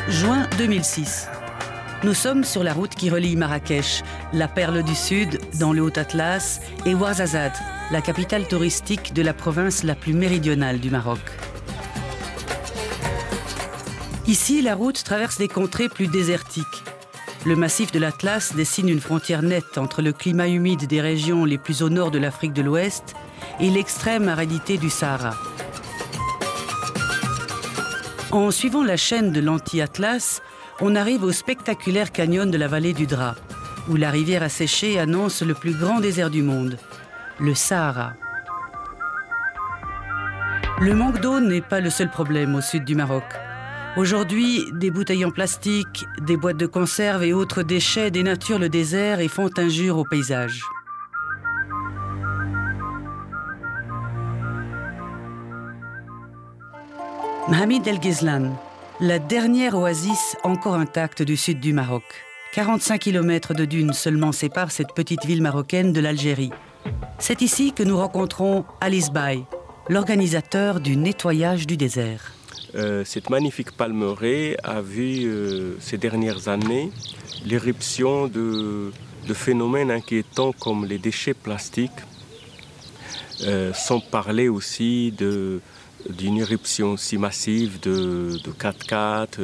Juin 2006. Nous sommes sur la route qui relie Marrakech, la perle du Sud, dans le Haut-Atlas, et Ouarzazate, la capitale touristique de la province la plus méridionale du Maroc. Ici, la route traverse des contrées plus désertiques. Le massif de l'Atlas dessine une frontière nette entre le climat humide des régions les plus au nord de l'Afrique de l'Ouest et l'extrême aridité du Sahara. En suivant la chaîne de l'anti-Atlas, on arrive au spectaculaire canyon de la vallée du Dra, où la rivière asséchée annonce le plus grand désert du monde, le Sahara. Le manque d'eau n'est pas le seul problème au sud du Maroc. Aujourd'hui, des bouteilles en plastique, des boîtes de conserve et autres déchets dénaturent le désert et font injure au paysage. Mohamed El Ghezlan, la dernière oasis encore intacte du sud du Maroc. 45 km de dunes seulement séparent cette petite ville marocaine de l'Algérie. C'est ici que nous rencontrons Alice Baye, l'organisateur du nettoyage du désert. Cette magnifique palmeraie a vu ces dernières années l'éruption de phénomènes inquiétants comme les déchets plastiques, sans parler aussi d'une éruption aussi massive de 4x4,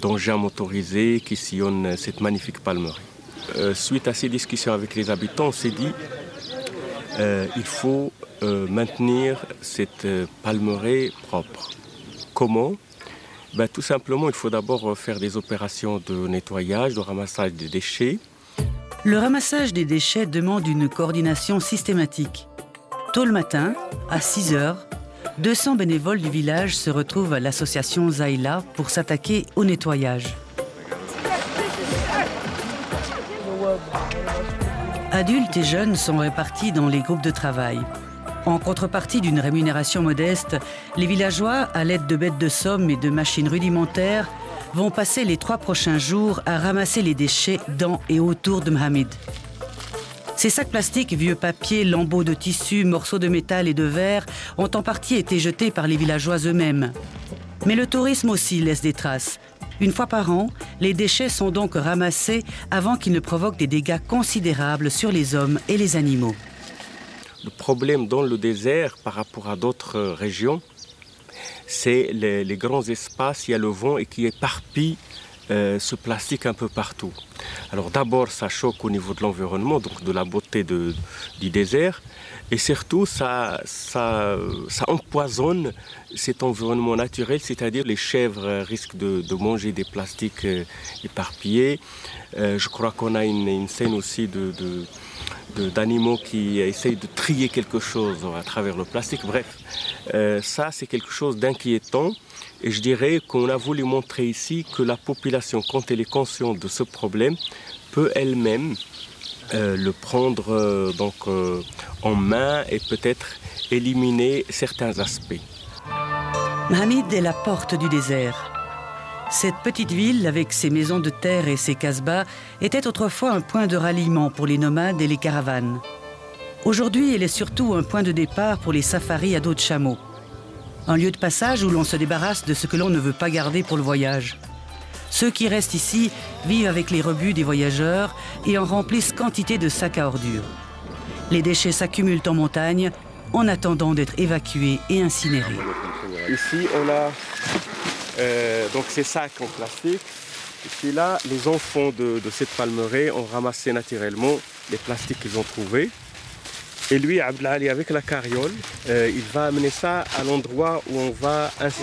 d'engins motorisés qui sillonnent cette magnifique palmeraie. Suite à ces discussions avec les habitants, on s'est dit il faut maintenir cette palmeraie propre. Comment? Tout simplement, il faut d'abord faire des opérations de nettoyage, de ramassage des déchets. Le ramassage des déchets demande une coordination systématique. Tôt le matin, à 6 heures, 200 bénévoles du village se retrouvent à l'association Zaïla pour s'attaquer au nettoyage. Adultes et jeunes sont répartis dans les groupes de travail. En contrepartie d'une rémunération modeste, les villageois, à l'aide de bêtes de somme et de machines rudimentaires, vont passer les 3 prochains jours à ramasser les déchets dans et autour de Mohamed. Ces sacs plastiques, vieux papiers, lambeaux de tissu, morceaux de métal et de verre ont en partie été jetés par les villageois eux-mêmes. Mais le tourisme aussi laisse des traces. Une fois par an, les déchets sont donc ramassés avant qu'ils ne provoquent des dégâts considérables sur les hommes et les animaux. Le problème dans le désert par rapport à d'autres régions, c'est les grands espaces, il y a le vent et qui éparpille ce plastique un peu partout. Alors d'abord, ça choque au niveau de l'environnement, donc de la beauté du désert, et surtout, ça empoisonne cet environnement naturel, c'est-à-dire les chèvres risquent de manger des plastiques éparpillés. Je crois qu'on a une scène aussi d'animaux qui essayent de trier quelque chose à travers le plastique. Bref, ça c'est quelque chose d'inquiétant. Et je dirais qu'on a voulu montrer ici que la population, quand elle est consciente de ce problème, peut elle-même le prendre en main et peut-être éliminer certains aspects. Mohamed est la porte du désert. Cette petite ville, avec ses maisons de terre et ses casbahs, était autrefois un point de ralliement pour les nomades et les caravanes. Aujourd'hui, elle est surtout un point de départ pour les safaris à dos de chameau. Un lieu de passage où l'on se débarrasse de ce que l'on ne veut pas garder pour le voyage. Ceux qui restent ici vivent avec les rebuts des voyageurs et en remplissent quantité de sacs à ordures. Les déchets s'accumulent en montagne en attendant d'être évacués et incinérés. Ici, on a donc ces sacs en plastique. Et puis là, les enfants de cette palmeraie ont ramassé naturellement les plastiques qu'ils ont trouvés. Et lui, Abdelali, avec la carriole, il va amener ça à l'endroit où on va incinérer.